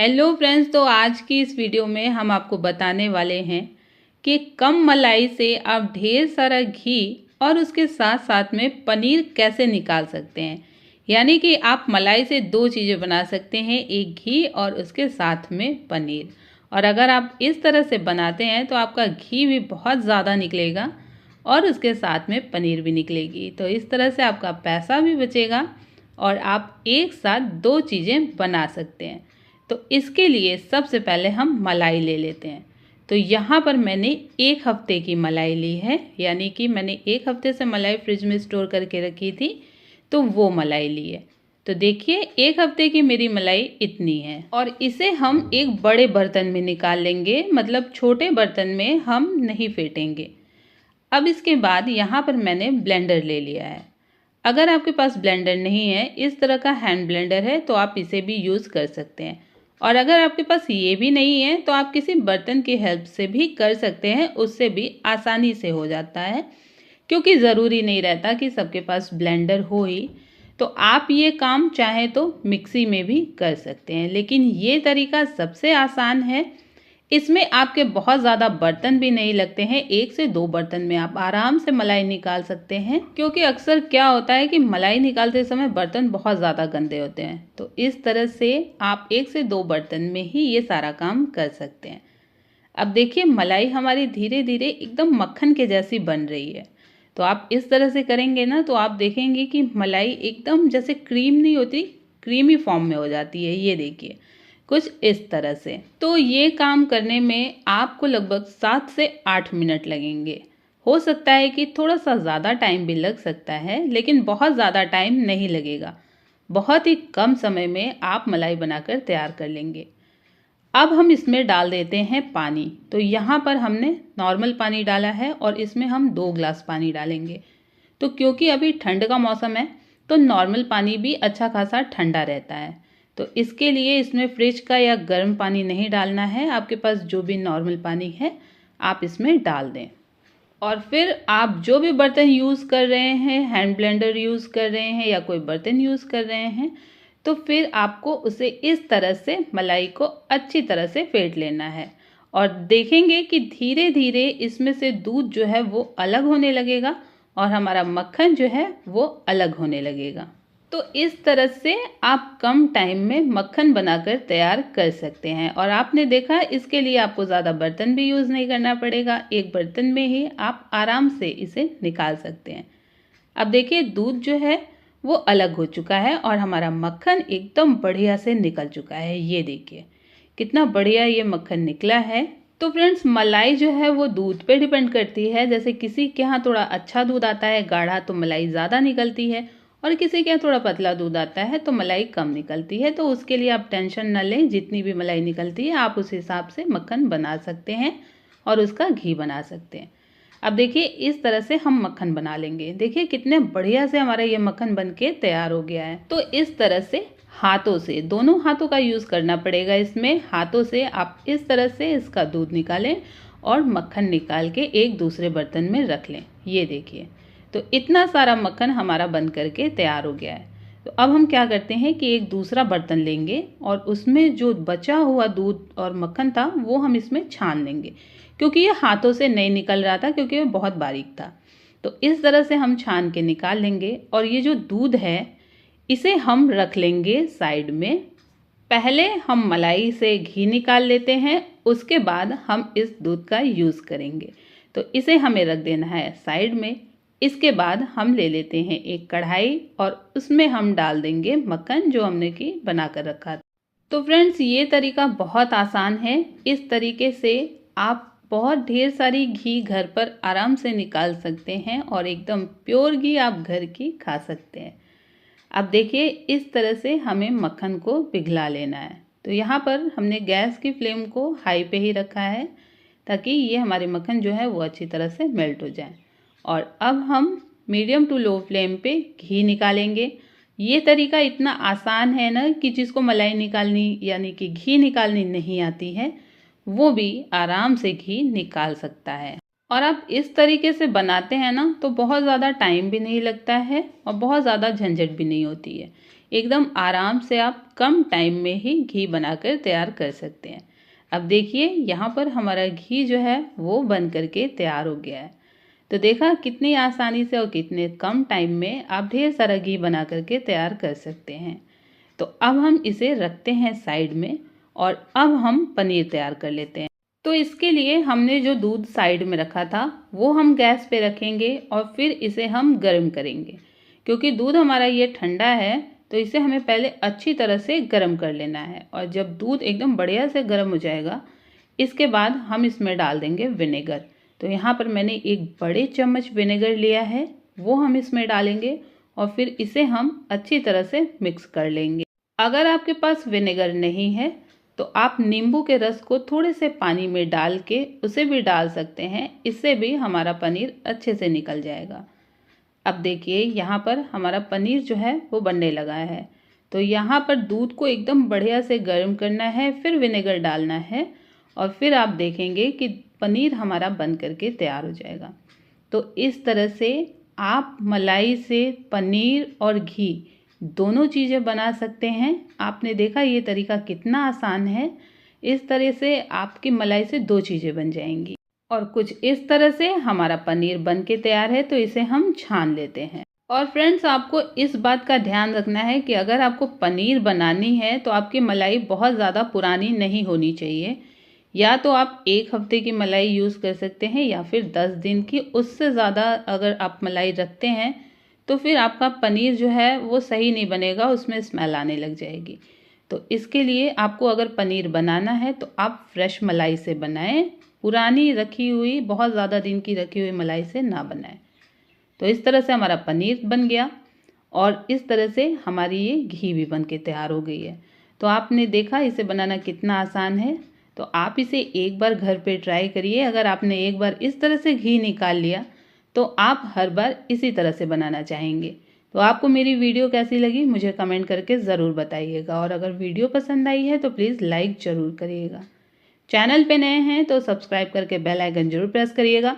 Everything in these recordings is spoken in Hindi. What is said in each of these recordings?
हेलो फ्रेंड्स, तो आज की इस वीडियो में हम आपको बताने वाले हैं कि कम मलाई से आप ढेर सारा घी और उसके साथ साथ में पनीर कैसे निकाल सकते हैं। यानी कि आप मलाई से दो चीज़ें बना सकते हैं, एक घी और उसके साथ में पनीर। और अगर आप इस तरह से बनाते हैं तो आपका घी भी बहुत ज़्यादा निकलेगा और उसके साथ में पनीर भी निकलेगी। तो इस तरह से आपका पैसा भी बचेगा और आप एक साथ दो चीज़ें बना सकते हैं। तो इसके लिए सबसे पहले हम मलाई ले लेते हैं। तो यहाँ पर मैंने 1 हफ्ते की मलाई ली है, यानी कि मैंने 1 हफ्ते से मलाई फ्रिज में स्टोर करके रखी थी, तो वो मलाई ली है। तो देखिए 1 हफ्ते की मेरी मलाई इतनी है और इसे हम एक बड़े बर्तन में निकाल लेंगे, मतलब छोटे बर्तन में हम नहीं फेंटेंगे। अब इसके बाद यहाँ पर मैंने ब्लेंडर ले लिया है। अगर आपके पास ब्लेंडर नहीं है, इस तरह का हैंड ब्लेंडर है, तो आप इसे भी यूज़ कर सकते हैं। और अगर आपके पास ये भी नहीं है तो आप किसी बर्तन की हेल्प से भी कर सकते हैं, उससे भी आसानी से हो जाता है, क्योंकि ज़रूरी नहीं रहता कि सबके पास ब्लेंडर हो ही। तो आप ये काम चाहें तो मिक्सी में भी कर सकते हैं, लेकिन ये तरीका सबसे आसान है। इसमें आपके बहुत ज़्यादा बर्तन भी नहीं लगते हैं, 1 से 2 बर्तन में आप आराम से मलाई निकाल सकते हैं। क्योंकि अक्सर क्या होता है कि मलाई निकालते समय बर्तन बहुत ज़्यादा गंदे होते हैं। तो इस तरह से आप 1 से 2 बर्तन में ही ये सारा काम कर सकते हैं। अब देखिए मलाई हमारी धीरे धीरे एकदम मक्खन के जैसी बन रही है। तो आप इस तरह से करेंगे ना तो आप देखेंगे कि मलाई एकदम जैसे क्रीम नहीं होती, क्रीमी फॉर्म में हो जाती है। ये देखिए कुछ इस तरह से। तो ये काम करने में आपको लगभग 7 से 8 मिनट लगेंगे। हो सकता है कि थोड़ा सा ज़्यादा टाइम भी लग सकता है, लेकिन बहुत ज़्यादा टाइम नहीं लगेगा। बहुत ही कम समय में आप मलाई बनाकर तैयार कर लेंगे। अब हम इसमें डाल देते हैं पानी। तो यहाँ पर हमने नॉर्मल पानी डाला है और इसमें हम 2 ग्लास पानी डालेंगे। तो क्योंकि अभी ठंड का मौसम है तो नॉर्मल पानी भी अच्छा खासा ठंडा रहता है। तो इसके लिए इसमें फ्रिज का या गर्म पानी नहीं डालना है, आपके पास जो भी नॉर्मल पानी है आप इसमें डाल दें। और फिर आप जो भी बर्तन यूज़ कर रहे हैं, हैंड ब्लेंडर यूज़ कर रहे हैं या कोई बर्तन यूज़ कर रहे हैं, तो फिर आपको उसे इस तरह से मलाई को अच्छी तरह से फेंट लेना है। और देखेंगे कि धीरे धीरे इसमें से दूध जो है वो अलग होने लगेगा और हमारा मक्खन जो है वो अलग होने लगेगा। तो इस तरह से आप कम टाइम में मक्खन बनाकर तैयार कर सकते हैं। और आपने देखा इसके लिए आपको ज़्यादा बर्तन भी यूज़ नहीं करना पड़ेगा, एक बर्तन में ही आप आराम से इसे निकाल सकते हैं। अब देखिए दूध जो है वो अलग हो चुका है और हमारा मक्खन एकदम बढ़िया से निकल चुका है। ये देखिए कितना बढ़िया ये मक्खन निकला है। तो फ्रेंड्स मलाई जो है वो दूध पे डिपेंड करती है। जैसे किसी के यहाँ थोड़ा अच्छा दूध आता है गाढ़ा तो मलाई ज़्यादा निकलती है, और किसी के यहाँ थोड़ा पतला दूध आता है तो मलाई कम निकलती है। तो उसके लिए आप टेंशन न लें, जितनी भी मलाई निकलती है आप उस हिसाब से मक्खन बना सकते हैं और उसका घी बना सकते हैं। अब देखिए इस तरह से हम मक्खन बना लेंगे। देखिए कितने बढ़िया से हमारा ये मक्खन बनके तैयार हो गया है। तो इस तरह से हाथों से, दोनों हाथों का यूज़ करना पड़ेगा इसमें। हाथों से आप इस तरह से इसका दूध निकालें और मक्खन निकाल के एक दूसरे बर्तन में रख लें। ये देखिए तो इतना सारा मक्खन हमारा बन करके तैयार हो गया है। तो अब हम क्या करते हैं कि एक दूसरा बर्तन लेंगे और उसमें जो बचा हुआ दूध और मक्खन था वो हम इसमें छान लेंगे, क्योंकि ये हाथों से नहीं निकल रहा था, क्योंकि ये बहुत बारीक था। तो इस तरह से हम छान के निकाल लेंगे और ये जो दूध है इसे हम रख लेंगे साइड में। पहले हम मलाई से घी निकाल लेते हैं, उसके बाद हम इस दूध का यूज़ करेंगे। तो इसे हमें रख देना है साइड में। इसके बाद हम ले लेते हैं एक कढ़ाई और उसमें हम डाल देंगे मक्खन जो हमने की बना कर रखा था। तो फ्रेंड्स ये तरीका बहुत आसान है। इस तरीके से आप बहुत ढेर सारी घी घर पर आराम से निकाल सकते हैं और एकदम प्योर घी आप घर की खा सकते हैं। अब देखिए इस तरह से हमें मक्खन को पिघला लेना है। तो यहाँ पर हमने गैस की फ्लेम को हाई पे ही रखा है, ताकि ये हमारे मक्खन जो है वो अच्छी तरह से मेल्ट हो जाए। और अब हम मीडियम टू लो फ्लेम पे घी निकालेंगे। ये तरीका इतना आसान है ना कि जिसको मलाई निकालनी यानी कि घी निकालनी नहीं आती है वो भी आराम से घी निकाल सकता है। और आप इस तरीके से बनाते हैं ना तो बहुत ज़्यादा टाइम भी नहीं लगता है और बहुत ज़्यादा झंझट भी नहीं होती है। एकदम आराम से आप कम टाइम में ही घी बनाकर तैयार कर सकते हैं। अब देखिए यहाँ पर हमारा घी जो है वो बन करके तैयार हो गया है। तो देखा कितनी आसानी से और कितने कम टाइम में आप ढेर सारा घी बना करके तैयार कर सकते हैं। तो अब हम इसे रखते हैं साइड में और अब हम पनीर तैयार कर लेते हैं। तो इसके लिए हमने जो दूध साइड में रखा था वो हम गैस पे रखेंगे और फिर इसे हम गर्म करेंगे। क्योंकि दूध हमारा ये ठंडा है तो इसे हमें पहले अच्छी तरह से गर्म कर लेना है। और जब दूध एकदम बढ़िया से गर्म हो जाएगा इसके बाद हम इसमें डाल देंगे विनेगर। तो यहाँ पर मैंने एक बड़े चम्मच विनेगर लिया है, वो हम इसमें डालेंगे और फिर इसे हम अच्छी तरह से मिक्स कर लेंगे। अगर आपके पास विनेगर नहीं है तो आप नींबू के रस को थोड़े से पानी में डाल के उसे भी डाल सकते हैं, इससे भी हमारा पनीर अच्छे से निकल जाएगा। अब देखिए यहाँ पर हमारा पनीर जो है वो बनने लगा है। तो यहाँ पर दूध को एकदम बढ़िया से गर्म करना है, फिर विनेगर डालना है और फिर आप देखेंगे कि पनीर हमारा बन करके तैयार हो जाएगा। तो इस तरह से आप मलाई से पनीर और घी दोनों चीज़ें बना सकते हैं। आपने देखा ये तरीका कितना आसान है। इस तरह से आपकी मलाई से दो चीज़ें बन जाएंगी। और कुछ इस तरह से हमारा पनीर बन के तैयार है, तो इसे हम छान लेते हैं। और फ्रेंड्स आपको इस बात का ध्यान रखना है कि अगर आपको पनीर बनानी है तो आपकी मलाई बहुत ज़्यादा पुरानी नहीं होनी चाहिए। या तो आप 1 हफ्ते की मलाई यूज़ कर सकते हैं या फिर 10 दिन की। उससे ज़्यादा अगर आप मलाई रखते हैं तो फिर आपका पनीर जो है वो सही नहीं बनेगा, उसमें स्मेल आने लग जाएगी। तो इसके लिए आपको अगर पनीर बनाना है तो आप फ्रेश मलाई से बनाएं, पुरानी रखी हुई बहुत ज़्यादा दिन की रखी हुई मलाई से ना बनाएं। तो इस तरह से हमारा पनीर बन गया और इस तरह से हमारी ये घी भी बन के तैयार हो गई है। तो आपने देखा इसे बनाना कितना आसान है। तो आप इसे एक बार घर पे ट्राई करिए। अगर आपने एक बार इस तरह से घी निकाल लिया तो आप हर बार इसी तरह से बनाना चाहेंगे। तो आपको मेरी वीडियो कैसी लगी मुझे कमेंट करके ज़रूर बताइएगा। और अगर वीडियो पसंद आई है तो प्लीज़ लाइक ज़रूर करिएगा। चैनल पे नए हैं तो सब्सक्राइब करके बेल आइकन जरूर प्रेस करिएगा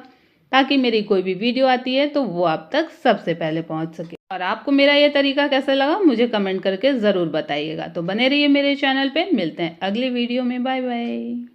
ताकि मेरी कोई भी वीडियो आती है तो वो आप तक सबसे पहले पहुंच सके। और आपको मेरा ये तरीका कैसा लगा मुझे कमेंट करके ज़रूर बताइएगा। तो बने रहिए मेरे चैनल पे। मिलते हैं अगली वीडियो में। Bye bye.